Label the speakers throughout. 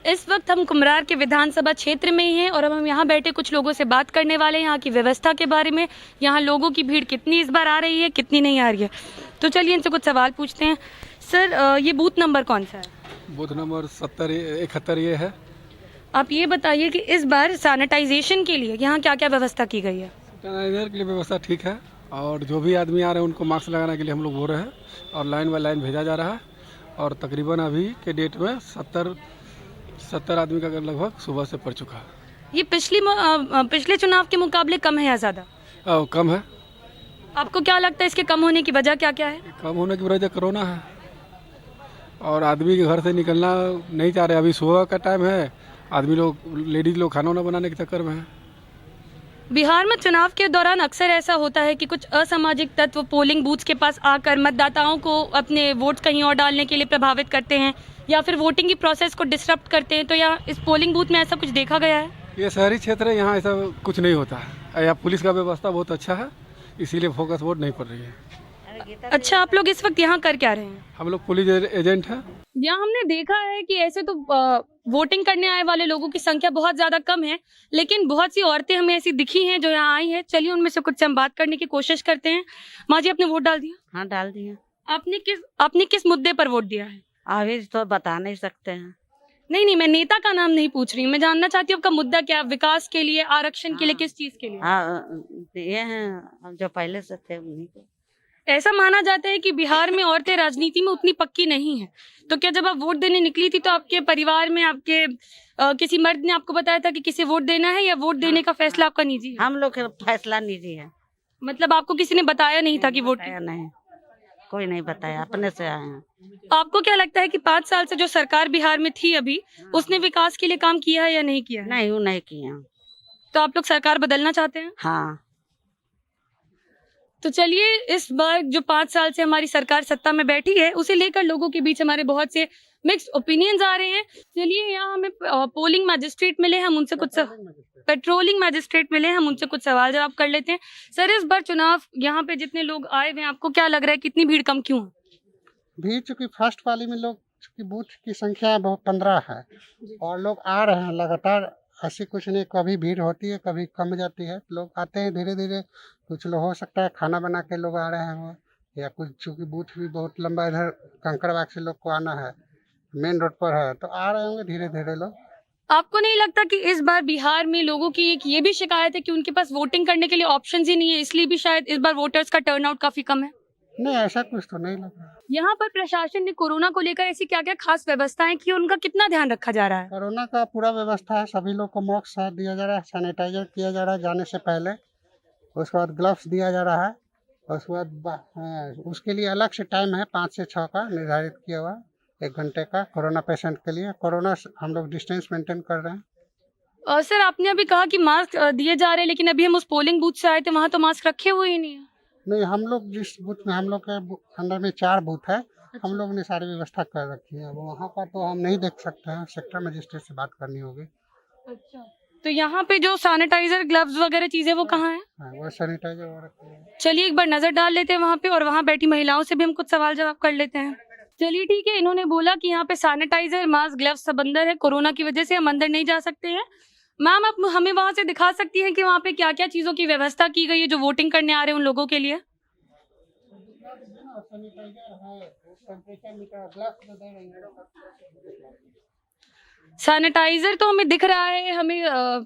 Speaker 1: इस वक्त हम कुम्हरार के विधानसभा क्षेत्र में ही हैं और अब हम यहाँ बैठे कुछ लोगों से बात करने वाले हैं यहाँ की व्यवस्था के बारे में। यहाँ लोगों की भीड़ कितनी इस बार आ रही है, कितनी नहीं आ रही है, तो चलिए इनसे कुछ सवाल पूछते हैं। सर, ये बूथ नंबर कौन सा है?
Speaker 2: बूथ नंबर 71 ये है।
Speaker 1: आप ये बताइए कि इस बार सैनिटाइजेशन के लिए यहाँ क्या क्या व्यवस्था की गई है?
Speaker 2: सैनिटाइजर के लिए व्यवस्था ठीक है और जो भी आदमी आ रहे हैं उनको मास्क लगाने के लिए हम लोग बोल रहे हैं और लाइन बाय लाइन भेजा जा रहा है और तकरीबन अभी के डेट में 70 आदमी का लगभग सुबह से पड़ चुका है।
Speaker 1: ये पिछले चुनाव के मुकाबले कम है या ज़्यादा?
Speaker 2: कम है।
Speaker 1: आपको क्या लगता है इसके कम होने की वजह क्या क्या है?
Speaker 2: कम होने की वजह कोरोना है और आदमी के घर से निकलना नहीं चाह रहे। अभी सुबह का टाइम है, आदमी लोग लेडीज लोग खाना वाना बनाने के चक्कर में है।
Speaker 1: बिहार में चुनाव के दौरान अक्सर ऐसा होता है कि कुछ असामाजिक तत्व पोलिंग बूथ के पास आकर मतदाताओं को अपने वोट कहीं और डालने के लिए प्रभावित करते हैं या फिर वोटिंग की प्रोसेस को डिसरप्ट करते हैं, तो यहाँ इस पोलिंग बूथ में ऐसा कुछ देखा गया है?
Speaker 2: ये शहरी क्षेत्र है, यहाँ ऐसा कुछ नहीं होता है। यहाँ पुलिस का व्यवस्था बहुत अच्छा है, इसीलिए फोकस वोट नहीं पड़ रही है।
Speaker 1: अच्छा, आप लोग इस वक्त यहाँ कर क्या रहे हैं?
Speaker 2: हम लोग पुलिस एजेंट हैं।
Speaker 1: यहाँ हमने देखा है कि ऐसे तो वोटिंग करने आए वाले लोगों की संख्या बहुत ज्यादा कम है, लेकिन बहुत सी औरतें हमें ऐसी दिखी हैं जो यहाँ आई हैं। चलिए उनमें से कुछ से हम बात करने की कोशिश करते हैं। माँ जी, आपने वोट डाल दिया?
Speaker 3: हाँ, डाल दिया।
Speaker 1: आपने किस मुद्दे पर वोट दिया है?
Speaker 3: अभी तो बता नहीं सकते हैं।
Speaker 1: नहीं, मैं नेता का नाम नहीं पूछ रही हूँ, मैं जानना चाहती हूँ आपका मुद्दा क्या है? विकास के लिए, आरक्षण के लिए, किस चीज के लिए?
Speaker 3: हाँ, ये हैं जो पहले से थे उन्हीं को।
Speaker 1: ऐसा माना जाता है कि बिहार में औरतें राजनीति में उतनी पक्की नहीं है, तो क्या जब आप वोट देने निकली थी तो आपके परिवार में आपके किसी मर्द ने आपको बताया था कि किसे वोट देना है, या वोट देने का फैसला आपका निजी है?
Speaker 3: हम लोग का फैसला निजी है।
Speaker 1: मतलब आपको किसी ने बताया नहीं था कि वोट?
Speaker 3: नहीं, कोई नहीं बताया, अपने से आए हैं।
Speaker 1: आपको क्या लगता है कि 5 साल से जो सरकार बिहार में थी अभी, उसने विकास के लिए काम किया है या नहीं किया है?
Speaker 3: नहीं, वो नहीं किया।
Speaker 1: तो आप लोग सरकार बदलना चाहते हैं?
Speaker 3: हाँ।
Speaker 1: तो चलिए, इस बार जो 5 साल से हमारी सरकार सत्ता में बैठी है, उसे लेकर लोगों के बीच हमारे बहुत से मिक्स्ड ओपिनियंस आ रहे हैं। चलिए, यहाँ हमें पोलिंग मैजिस्ट्रेट मिले, हम उनसे कुछ पेट्रोलिंग मैजिस्ट्रेट मिले, हम उनसे कुछ सवाल जवाब कर लेते हैं। सर, इस बार चुनाव यहाँ पे जितने लोग आए हुए हैं, आपको क्या लग रहा है कितनी भीड़ कम क्यों है?
Speaker 4: भीड़ चूँकि फर्स्ट वाली में लोग चूँकि बूथ की संख्या बहुत 15 है और लोग आ रहे हैं लगातार। ऐसी कुछ नहीं, कभी भीड़ होती है कभी कम जाती है। लोग आते हैं धीरे धीरे। कुछ लोग हो सकता है खाना बना के लोग आ रहे हैं, या कुछ चूँकि बूथ भी बहुत लंबा इधर कंकड़बाग से लोग को आना है, मेन रोड पर है, तो आ रहे होंगे धीरे धीरे लोग।
Speaker 1: आपको नहीं लगता कि इस बार बिहार में लोगों की एक ये भी शिकायत है कि उनके पास वोटिंग करने के लिए ऑप्शंस ही नहीं है, इसलिए भी शायद इस बार वोटर्स का टर्नआउट काफी कम है?
Speaker 4: नहीं, ऐसा कुछ तो नहीं लग रहा।
Speaker 1: यहाँ पर प्रशासन ने कोरोना को लेकर ऐसी क्या क्या खास व्यवस्थाएं की, उनका कितना ध्यान रखा जा रहा है?
Speaker 4: कोरोना का पूरा व्यवस्था है, सभी लोग को मास्क दिया जा रहा है, सैनिटाइजर किया जा रहा है जाने से पहले, उसके बाद ग्लव्स दिया जा रहा है, और उसके बाद उसके लिए अलग से टाइम है 5 से 6 का निर्धारित किया हुआ, 1 घंटे का कोरोना पेशेंट के लिए। कोरोना हम लोग डिस्टेंस मेंटेन कर रहे हैं।
Speaker 1: सर, आपने अभी कहा कि मास्क दिए जा रहे हैं, लेकिन अभी हम उस पोलिंग बूथ से आए थे, वहाँ तो मास्क रखे हुए ही नहीं है।
Speaker 4: नहीं, हम लोग जिस बूथ में, हम लोग के अंदर में 4 बूथ है, हम लोग ने सारी व्यवस्था कर रखी है। वहाँ का तो हम नहीं देख सकते हैं, सेक्टर मजिस्ट्रेट से बात करनी होगी।
Speaker 1: अच्छा, तो यहाँ पे जो सैनिटाइजर, ग्लव्स वगैरह चीजें वो कहाँ है?
Speaker 4: हाँ, वो सैनिटाइजर हो रखी है।
Speaker 1: चलिए एक बार नजर डाल लेते हैं वहाँ पे, और वहाँ बैठी महिलाओं से भी हम कुछ सवाल जवाब कर लेते हैं। चलिए ठीक है, इन्होंने बोला कि यहाँ पे सैनिटाइजर, मास्क, ग्लव्स सब अंदर है, कोरोना की वजह से हम अंदर नहीं जा सकते हैं। मैम, आप हमें वहाँ से दिखा सकती हैं कि वहाँ पे क्या क्या चीजों की व्यवस्था की गई है जो वोटिंग करने आ रहे हैं उन लोगों के लिए? सैनिटाइजर तो हमें दिख रहा है, हमें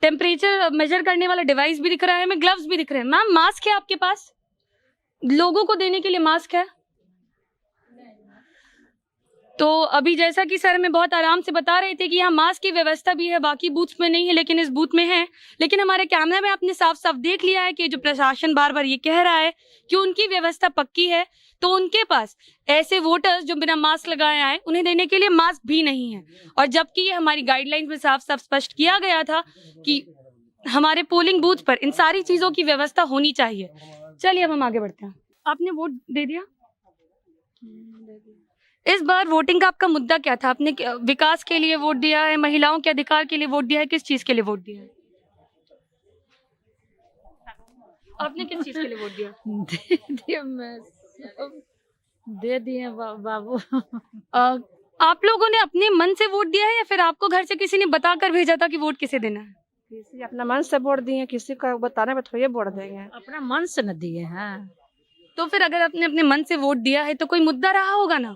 Speaker 1: टेम्परेचर मेजर करने वाला डिवाइस भी दिख रहा है, हमें ग्लव्स भी दिख रहे हैं। मैम, मास्क है आपके पास? लोगों को देने के लिए मास्क है? तो अभी जैसा कि सर हमें बहुत आराम से बता रहे थे कि यहाँ मास्क की व्यवस्था भी है, बाकी बूथ में नहीं है, लेकिन इस बूथ में है। लेकिन हमारे कैमरा में आपने साफ साफ देख लिया है कि जो प्रशासन बार बार ये कह रहा है कि उनकी व्यवस्था पक्की है, तो उनके पास ऐसे वोटर्स जो बिना मास्क लगाए आए, उन्हें देने के लिए मास्क भी नहीं है। और जबकि ये हमारी गाइडलाइंस में साफ साफ स्पष्ट किया गया था कि हमारे पोलिंग बूथ पर इन सारी चीजों की व्यवस्था होनी चाहिए। चलिए अब हम आगे बढ़ते हैं। आपने वोट दे दिया? इस बार वोटिंग का आपका मुद्दा क्या था? आपने विकास के लिए वोट दिया है, महिलाओं के अधिकार के लिए वोट दिया है, किस चीज के लिए वोट दिया है? आपने किस चीज के लिए वोट दिया?
Speaker 3: दे दिए बाबू।
Speaker 1: आप लोगों ने अपने मन से वोट दिया है या फिर आपको घर से किसी ने बताकर भेजा था कि वोट किसे देना है?
Speaker 5: किसी अपना मन से वोट दिए, किसी का बताने में थोड़ी वोट देंगे।
Speaker 3: अपना मन से न दिए हैं।
Speaker 1: तो फिर अगर आपने अपने मन से वोट दिया है तो कोई मुद्दा रहा होगा ना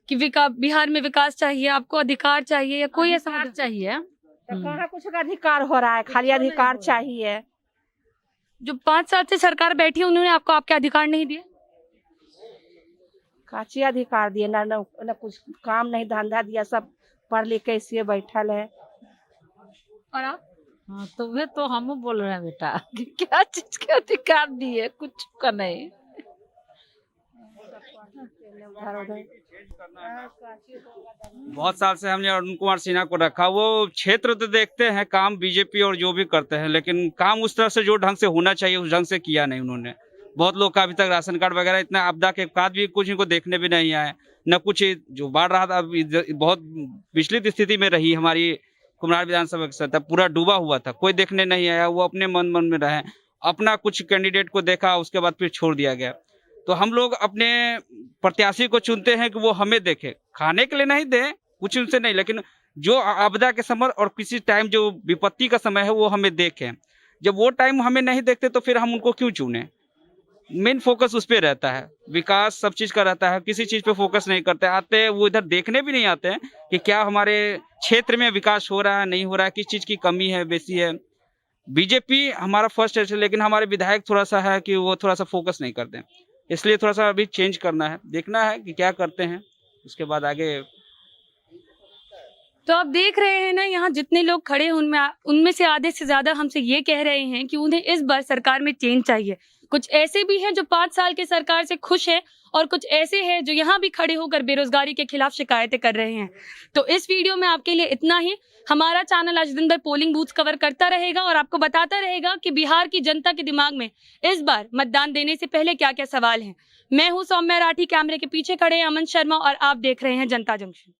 Speaker 1: कि बिहार में विकास चाहिए, आपको अधिकार चाहिए या कोई ऐसा
Speaker 3: अधिकार
Speaker 1: मुद्दा?
Speaker 3: चाहिए।
Speaker 5: तो कहाँ कुछ का अधिकार हो रहा है, खाली अधिकार चाहिए।
Speaker 1: जो 5 साल से सरकार बैठी है उन्होंने आपको आपके अधिकार नहीं दिए?
Speaker 5: काची अधिकार दिए ना, ना कुछ काम नहीं धंधा दिया, सब पढ़ लिख के इसी बैठल है।
Speaker 1: और आप?
Speaker 3: हाँ, तो वे तो हम बोल रहे हैं बेटा कि क्या चीज के अधिकार दिए, कुछ का नहीं।
Speaker 6: बहुत साल से हमने अरुण कुमार सिन्हा को रखा। वो क्षेत्र तो देखते हैं काम बीजेपी और जो भी करते हैं, लेकिन काम उस तरह से जो ढंग से होना चाहिए उस ढंग से किया नहीं उन्होंने। बहुत लोग का अभी तक राशन कार्ड वगैरह, इतना आपदा के बाद भी कुछ इनको देखने भी नहीं आए, न कुछ जो बाढ़ रहा था बहुत विचलित स्थिति में रही हमारी कुम्हरार विधानसभा की सत्ता, पूरा डूबा हुआ था, कोई देखने नहीं आया। वो अपने मन में रहे, अपना कुछ कैंडिडेट को देखा, उसके बाद फिर छोड़ दिया गया। तो हम लोग अपने प्रत्याशी को चुनते हैं कि वो हमें देखे, खाने के लिए नहीं दे, कुछ उनसे नहीं, लेकिन जो आपदा के समय और किसी टाइम जो विपत्ति का समय है वो हमें देखें। जब वो टाइम हमें नहीं देखते तो फिर हम उनको क्यों चुने? मेन फोकस उस पर रहता है, विकास सब चीज का रहता है, किसी चीज पे फोकस नहीं करते। आते हैं वो इधर देखने भी नहीं आते हैं कि क्या हमारे क्षेत्र में विकास हो रहा है, नहीं हो रहा है, किस चीज की कमी है, बेसी है। बीजेपी हमारा फर्स्ट है, लेकिन हमारे विधायक थोड़ा सा है कि वो थोड़ा सा फोकस नहीं करते, इसलिए थोड़ा सा अभी चेंज करना है, देखना है कि क्या करते हैं, उसके बाद आगे।
Speaker 1: तो आप देख रहे हैं ना, यहाँ जितने लोग खड़े हैं उनमें से आधे से ज्यादा हमसे ये कह रहे हैं कि उन्हें इस बार सरकार में चेंज चाहिए। कुछ ऐसे भी हैं जो 5 साल के सरकार से खुश है और कुछ ऐसे हैं जो यहाँ भी खड़े होकर बेरोजगारी के खिलाफ शिकायतें कर रहे हैं। तो इस वीडियो में आपके लिए इतना ही। हमारा चैनल आज दिन भर पोलिंग बूथ कवर करता रहेगा और आपको बताता रहेगा कि बिहार की जनता के दिमाग में इस बार मतदान देने से पहले क्या क्या सवाल हैं। मैं हूँ सौम्या राठी, कैमरे के पीछे खड़े हैं अमन शर्मा और आप देख रहे हैं जनता जंक्शन।